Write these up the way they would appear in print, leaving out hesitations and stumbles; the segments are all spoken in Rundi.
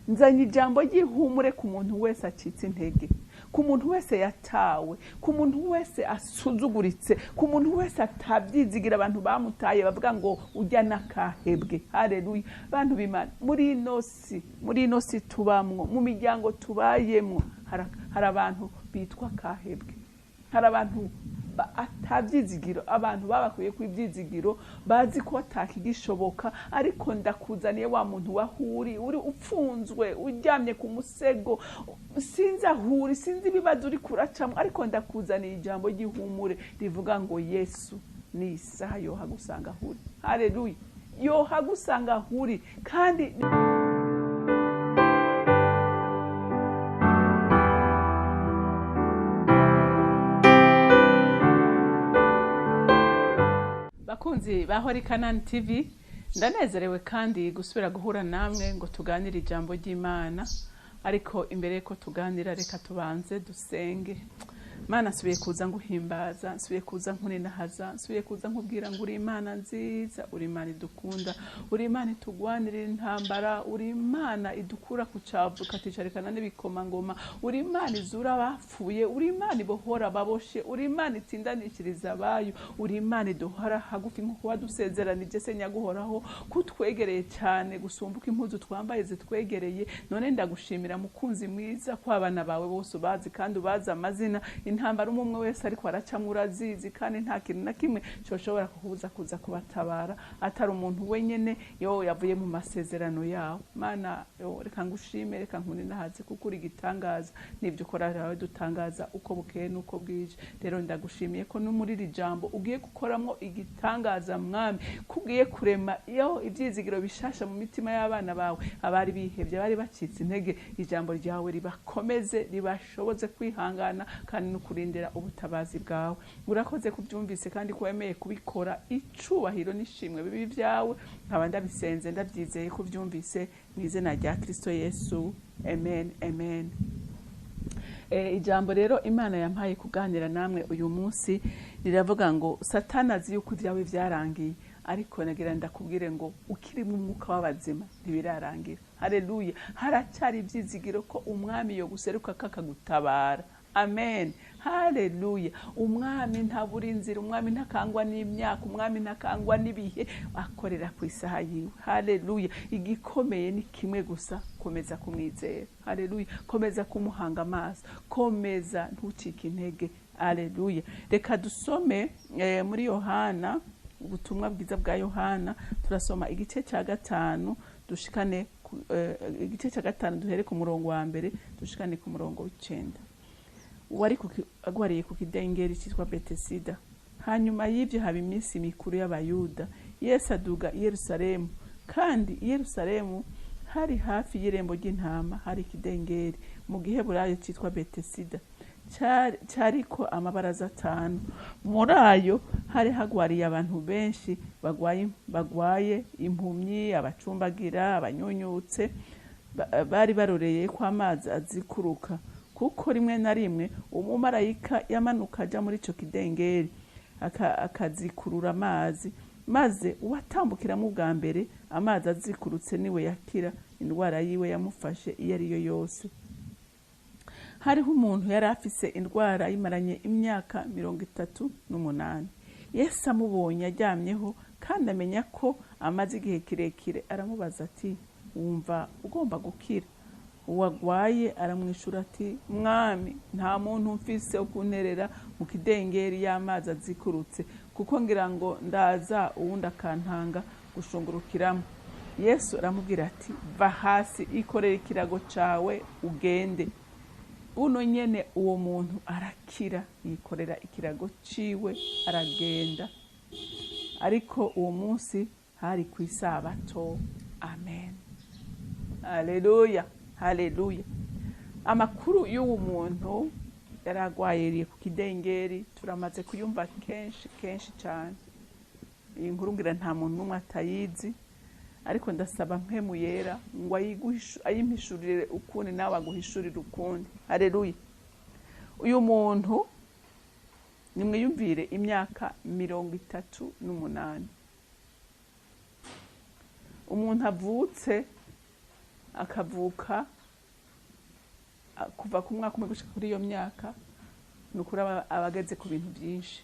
nzanye ijambo ry'ihumure ku muntu wese acitse intege, ku muntu wese yatawe, ku muntu wese asuzuguritse, ku muntu wese atabyizigira, abantu bamutaye bavuga ngo ujya nakahebwe. Haleluya. Bantu b'Imana, muri ino si tubamwo, mu miryango tubayemwo, hari abantu bitwa kahebwe, hari abantu atabyizigiro, abantu babakuye ku ibyizigiro, bazi ko atakigishoboka, ariko ndakuzaniye wa muntu wahuri, uri upfunzwe, uryamye ku musego, sinzi ahuri, sinzi ibibazo uri kuracamo, ariko ndakuzaniye ijambo ry'ihumure rivuga ngo Yesu ni isaha yohagusanga ahuri. Haleluya. Yohagusanga ahuri. Kandi bakunzi bahori CANAAN TV, ndanezerewe kandi gusubira guhura namwe ngo tuganire ijambo ry'Imana. Ariko imbere ko tuganira, reka tubanze dusenge. Mana, nsubiye kuza nguhimbaza, nsubiye kuza nkuninahaza, nsubiye kuza nkubwira ngo uri Imana nziza, uri Imana idukunda, uri Imana itugwanirira intambara, uri Imana idukura ku cavu katicarikana n'ibikomangoma, uri Imana izura abapfuye, uri Imana ibohora ababoshe, uri Imana itsindanishiriza abayo, uri Imana iduhora hagufi nk'uko wadusezeranije se nyaguhoraho, kutwegereye cyane gusumbuka impuzu twambaye zitwegereye. None ndagushimira mukunzi mwiza ko abana bawe bose ubazi kandi ubazi amazina, intambara umwe wese ariko aracamwe urazizi, kandi nta kintu na kimwe cyoshobora kukubuza kuza kubatabara atari umuntu wenyene yavuye mu masezerano yawe. Mana, reka ngushime, reka nkuninahaze, kuko uri igitangaza, n'ibyo ukora rawe dutangaza uko bukeye n'uko bwije. Rero ndagushimiye ko no muri iri jambo ugiye gukoramo igitangaza Mwami, kugiye kurema ibyizigiro bishasha mu mitima y'abana bawe, abari bihebye, abari bacitse intege. Ijambo ryawe ribakomeze, ribashoboze kwihangana kandi no kurindira ubutabazi bwawe. Urakoze kubyumvise kandi ko wemeye kubikora, icubahiro n'ishimwe bibi byawe. Nkaba ndabisenze ndabyizeye ko byumvise mu izina rya Kristo Yesu. Amen, amen. Ijambo rero Imana yampaye kuganira namwe uyu munsi riravuga ngo Satani azi yuko ibyawe byarangiye, ariko nagira ndakubwire ngo ukiri mu mwuka w'abazima ntibirarangira. Haleluya. Haracyari ibyizigiro ko umwami yo guseruka kakagutabara. Amen. Haleluya. Umwami ntabura inzira, umwami ntakangwa n'imyaka, umwami ntakangwa n'ibihe, akorera ku isaha yiwe. Haleluya. Igikomeye ni kimwe gusa, komeza kumwizera. Haleluya. Komeza kumuhanga amaso, komeza ntucike intege. Haleluya. Reka dusome muri Yohana, ubutumwa bwiza bwa Yohana, turasoma igice cya 5 dushikane igice cya 5 duhere ku murongo wa mbere dushikane ku murongo w'9. Wari agwariye ku kidengeri cyitwa Betesida. Hanyuma y'ibyo haba iminsi mikuru y'Abayuda. Yesu aduga i Yerusalemu, kandi i Yerusalemu hari hafi y'irembo ry'intama hari ikidengeri mu Giheburayo cyitwa Betesida, cyariko amabaraza 5. Muri ayo hari hagwariye abantu benshi bagwaye impumyi, abacumbagira, abanyunyutse, bari baroreye ko amazi azikuruka, kuko rimwe na rimwe umumarayika yamanuka ajya muri ico kidengeri akazikurura amazi, maze uwatambukiramo bwa mbere amazi azikurutse niwe yakira indwara yiwe yamufashe iyo ari yo yose. Hariho umuntu yari afise indwara yimaranye imyaka 38. Yesu amubonye aryamyeho kandi amenya ko amaze igihe kirekire, aramubaza ati, wumva ugomba gukira? Uwagwaye aramwishura ati, Mwami, nta muntu mfise ukunterera mu kidengeri y'amazi azikurutse, kuko ngira ngo ndaza uwundi akantanga gushungurukiramo. Yesu aramubwira ati, va hasi, ikorere ikirago cawe ugende. Uno nyene uwo muntu arakira, yikorera ikirago ciwe aragenda. Ariko uwo munsi hari ku isabato. Amen. Haleluya. Haleluya. Amakuru y'uwo muntu yaragwayiriye ku kidengeri turamaze kuyumva kenshi cyane. Iyi nkuru ngira nta muntu n'umwe atayizi, ariko ndasaba mpemu yera ngo ayimpishurire ukundi nawe aguhishurire ukundi. Haleluya. Uyu muntu nimwiyumvire imyaka 38. Umuntu avutse akavuka kuva ku mwaka umwe gushika kuri iyo myaka nukuri abageze ku bintu byinshi,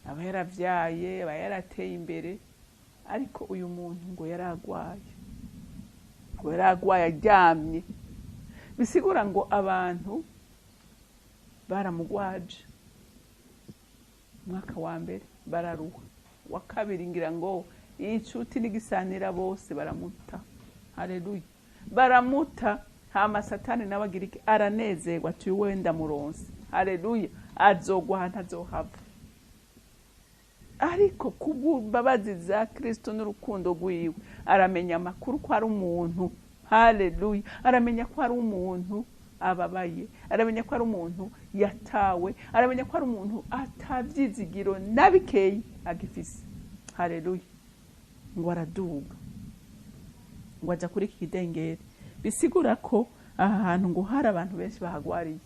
aba yaravyaye, aba yarateye imbere. Ariko uyu muntu ngo yaragwaye, aryamye, bisigura ngo abantu baramugwaje. Mwaka wa mbere bararuha, wa kabiri ngira ngo inshuti n'igisanira bose baramuta. Haleluya, baramuta. Hama Satani nawe agira iki? Aranezerwa ati wenda muronse. Haleluya, azogwa ntazohava. Ariko kubw'imbabazi za Kristo n'urukundo rwiwe aramenya amakuru ko ari umuntu. Haleluya, aramenya ko ari umuntu ababaye, aramenya ko ari umuntu yatawe, aramenya ko ari umuntu atavyizigiro nabikeyi agifise. Haleluya, ngo araduga, ngo aja kuri iki kidengeri. Bisigura ko aha hantu ngo hari abantu benshi bahagwariye.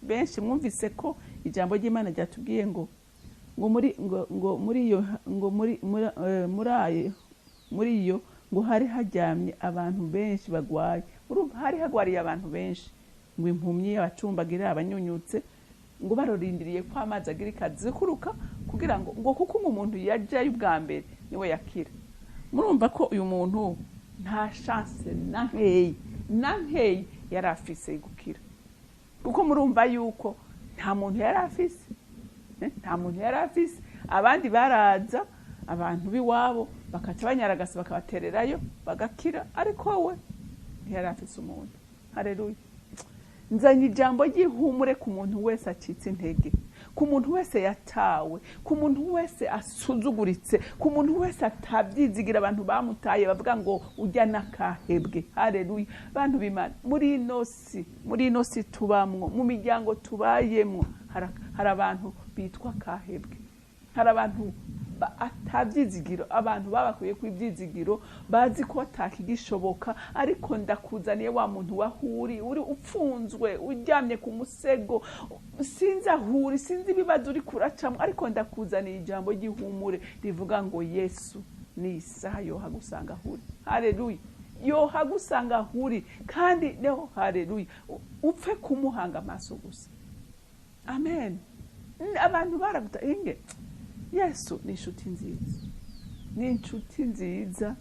Benshi mwumvise ko ijambo ry'Imana ryatubwiye ngo muri iyo ngo hari haryamye abantu benshi bagwaye. Hari hagwariye abantu benshi, ngo impumyi, abacumbagire, abanyunyutse, ngo barorindiriye ko amazi agira ikazikuruka kugira ngo kuko umuntu yajaye ubwa mbere niwe yakira. Murumva ko uyu muntu nta chance na nkeyi yari afise gukira, kuko murumva yuko nta muntu yari afise, nta muntu yari afise. Abandi baraza, abantu biwabo bakaca banyaragasa bakabatererayo bagakira, ariko we ntiyari afise umuntu. Haleluya, nzanye ijambo ry'ihumure ku muntu wese acitse intege, ku muntu wese yatawe, ku muntu wese asuzuguritse, ku muntu wese atabyizigira. Abantu bamutaye bavuga ngo ujya nakahebwe. Haleluya, bantu b'Imana, muri ino si tubamwo, mu miryango tubayemwo, hari abantu bitwa kahebwe, hari abantu atabyizigiro, abantu babakuye ku ibyizigiro, bazi ko atakigishoboka. Ariko ndakuzaniye wa muntu wahuri, uri upfunzwe, uryamye ku musego, sinzi ahuri, sinzi ibibazo uri kuracamo, ariko ndakuzaniye ijambo ry'ihumure rivuga ngo Yesu ni isaha yohagusanga ahuri. Haleluya, yohagusanga ahuri, kandi neho haleluya upfe kumuhanga amaso gusa. Amen. Abantu baraguta inge Yesu ni inshuti nziza, ni inshuti nziza,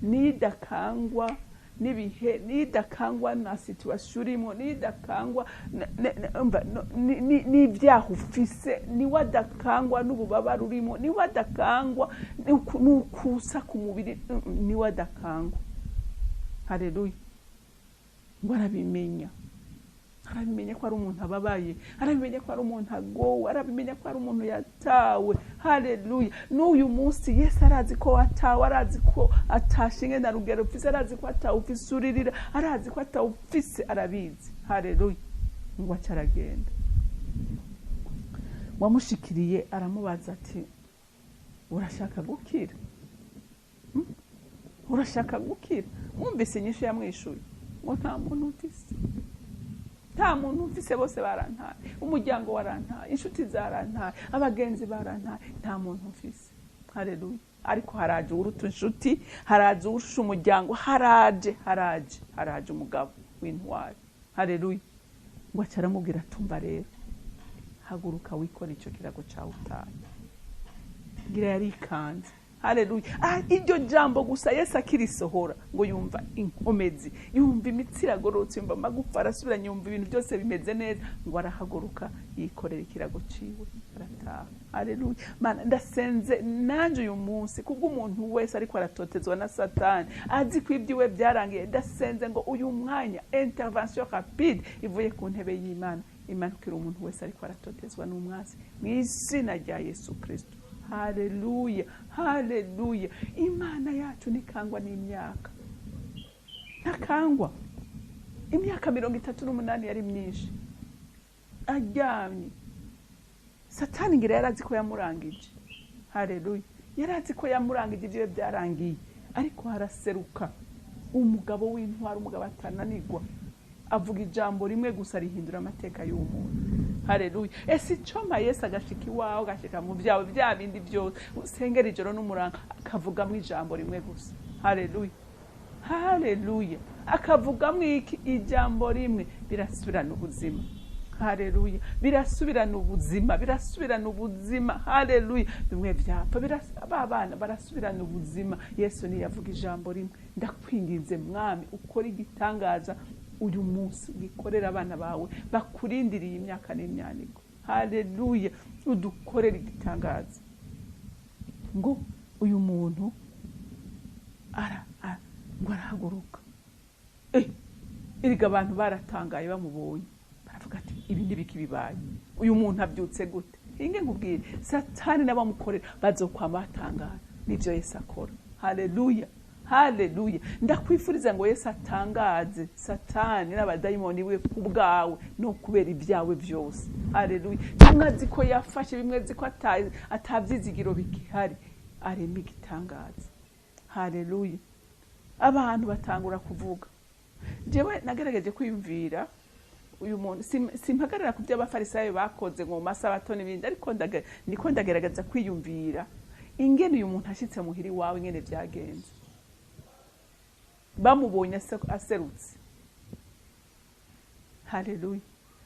nidakangwa n'ibihe, nidakangwa na situation urimo, nidakangwa n'ibyaha ufise, niwadakangwa n'ububabare urimo, niwadakangwa n'ukusa ku mubiri, niwadakangwa. Haleluya, ngo arabimenya ko ari umuntu ababaye, arabimenya ko ari umuntu agowe, arabimenya ko ari umuntu yatawe. Haleluya, n'uyu munsi Yesu arazi ko watawe, arazi ko atashinge na rugero ufise, arazi ko atawufise uririra, arazi ko atawufise, arabizi. Haleluya, ngo acaragenda, wamushikiriye aramubaza ati urashaka gukira? Urashaka gukira? Mwumvise inyishu yamwishuye ngo nta muntu ufise, nta muntu ufise, bose barantaye, umuryango warantaye, inshuti zarantaye, abagenzi barantaye, nta muntu ufise. Haleluya, ariko haraje uruta inshuti, haraje urusha umuryango, haraje umugabo w'intwari. Haleluya, ngo acaramubwira tumva rero, haguruka wikora icyo kirago cawe utaye. Gira yarikanze. Haleluya, iryo jambo gusa Yesu akirisohora ngo yumva inkomezi, yumva imitsi iragororotse, yumva amagufa arasubira, yumva ibintu byose bimeze neza, ngo arahaguruka yikorera ikirago ciwe arataha. Haleluya, Mana ndasenze nanje uyu munsi kubw'umuntu wese ariko aratotezwa na Satani, azi ko ibyiwe byarangiye, ndasenze ngo uyu mwanya intervention rapide ivuye ku ntebe y'Imana imanukira umuntu wese ariko aratotezwa n'umwasi mu izina rya Yesu Kristo. Haleluya, haleluya. Imana yacu nikangwa n'imyaka, ntakangwa. Imyaka 38 yari myinshi aryamye. Satani ngira yarazi ko yamurangije. Haleluya, yarazi ko yamurangije, ibyo byarangiye. Ariko haraseruka umugabo w'intwari, umugabo atananirwa, avuga ijambo rimwe gusa rihindura amateka y'umuntu. Haleluya, ese icoma Yesu agashika iwawe, agashika mu byawe bya bindi byose, usengera ijoro n'umuranga, akavuga mu ijambo rimwe gusa. Haleluya, haleluya, akavugamwo iki ijambo rimwe birasubirana ubuzima. Haleluya. Birasubirana ubuzima, birasubirana ubuzima. Haleluya. Bimwe byapfa abana barasubirana ubuzima. Yesu ni yavuga ijambo rimwe, ndakwinginze mwami ukora igitangaza uyu munsi, gikorera abana bawe bakurindiriye imyaka n'imyaniko. Haleluya. Udukorera igitangaza ngo uyu muntu ngo arahaguruka. Iriga abantu baratangaye bamubonye, baravuga ati ibi ntibiki bibaye, uyu muntu abyutse gute? Inge nkubwire, Satani n'abamukorera bazokwama batangara n'ibyo Yesu akora. Haleluya. Haleluya. Ndakwifuriza ngo Yesu atangaze Satani n'abadayimoni we kubwawe no kubera ibyawe byose. Haleluya. Mwazi ko yafashe bimwe ziko atavyizigiro bikihari, arema igitangaza. Haleluya. Abantu batangura kuvuga. Jewe nagerageje kwiyumvira uyu muntu, simpagarara ku by'abafarisayo bakoze ngo masabato n'ibindi, ariko niko ndagerageza kwiyumvira ingene uyu muntu ashitse muhiri wawe ingene byagenze. Bamubonye aserutse. Haleluya.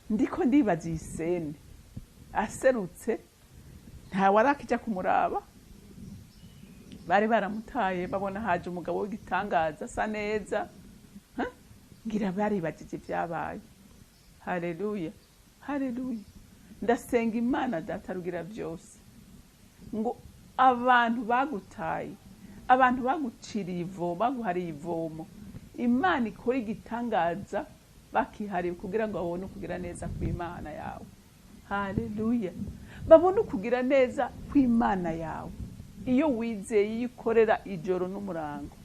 Ndiko ndibaza isene aserutse, nta warakija kumuraba, bari baramutaye babona haje umugabo w'igitangaza asa neza, ngira bari bagije byabaye. Haleluya. Haleluya. Ndasenga Imana Data rugira byose ngo abantu bagutaye, abantu baguciriye ivomo, baguhariye ivomo, Imana ikora igitangaza bakihariye kugira ngo babone ukugira neza kw'Imana yawe. Haleluya. Babone ukugira neza kw'Imana yawe iyo wizeye, iyo ukorera ijoro n'umurango.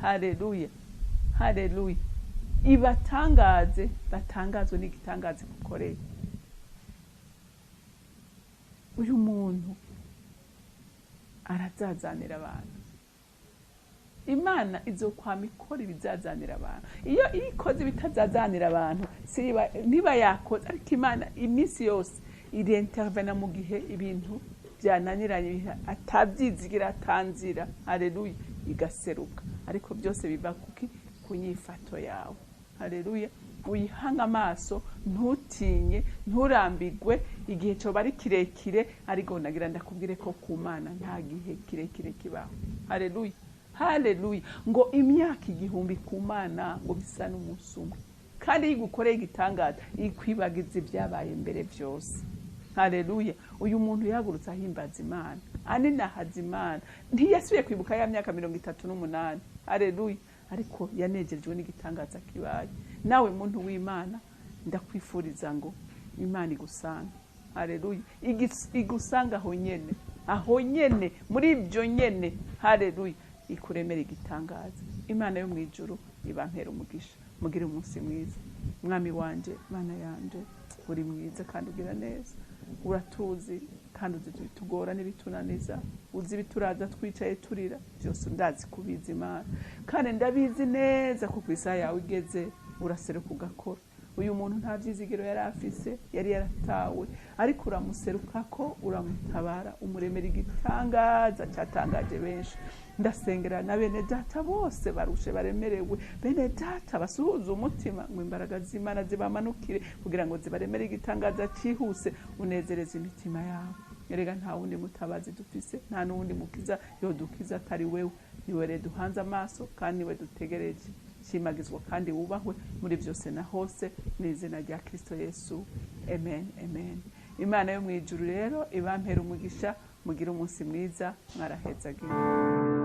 Haleluya. Haleluya. Ibatangaze, batangazwe n'igitangaza gukoreye. Uyu muntu arazazanira abantu. Imana izokwama ikora ibizazanira abantu. Iyo ikoze bitazazanira abantu niba yakoze, ariko Imana iminsi yose irintervena mu gihe ibintu byananiranye atabyizigira atanzira. Haleluya. Igaseruka. Ariko byose biva ku nyifato yawe. Haleluya. Uyihanga amaso, ntutinye, nturambigwe. Igihe cyo bari kirekire, ariko nagira ndakubwire ko ku Mana nta gihe kirekire kibaho. Haleluya. Haleluya. Ngo imyaka 1000 ku Mana ngo bisa n'umunsi umwe, kandi yigukoreye igitangaza ikwibagiza ibyabaye mbere byose. Haleluya. Uyu muntu yagurutse ahimbaza Imana, aninahaza Imana, ntiyasubiye kwibuka ya myaka 38. Haleluya. Ariko yanejejwe n'igitangaza kibaye. Nawe muntu w'Imana ndakwifuriza ngo Imana igusanga. Haleluya. Igusanga aho nyene muri ibyo nyene. Haleluya. Ikuremera igitangaza. Imana yo mu ijuru ibampera umugisha. Mugire umunsi mwiza. Mwami wanje, Mana yanje, uri mwiza kandi ugira neza. Uratuzi kandi uzi bitugora n'ibitunaniza, uzi bituraza twicaye turira, byose ndazi kubiza Imana. Kandi ndabizi neza ko kwisa yawe igeze uraseruka ugakora. Uyu muntu nta byizigiro yari afise, yari yaratawe, ariko uramuseruka ko uramutabara, umuremera igitangaza cyatangaje benshi. Ndasengera na bene data bose barushe baremerewe, bene data basuhuza umutima ngo imbaraga z'Imana zibamanukire kugira ngo zibaremere igitangaza cyihuse, unezereze imitima yawe. Erega nta wundi mutabazi dufise, nta n'uwundi mukiza yodukiza atari wewe. Niwe rero duhanze amaso kandi niwe dutegereje. Shimagizwa kandi wubahwe muri byose na hose mu izina rya Kristo Yesu. Amen. Amen. Imana yo mu ijuru rero ibampera umugisha, mugira umunsi mwiza, mwarahezagiwe.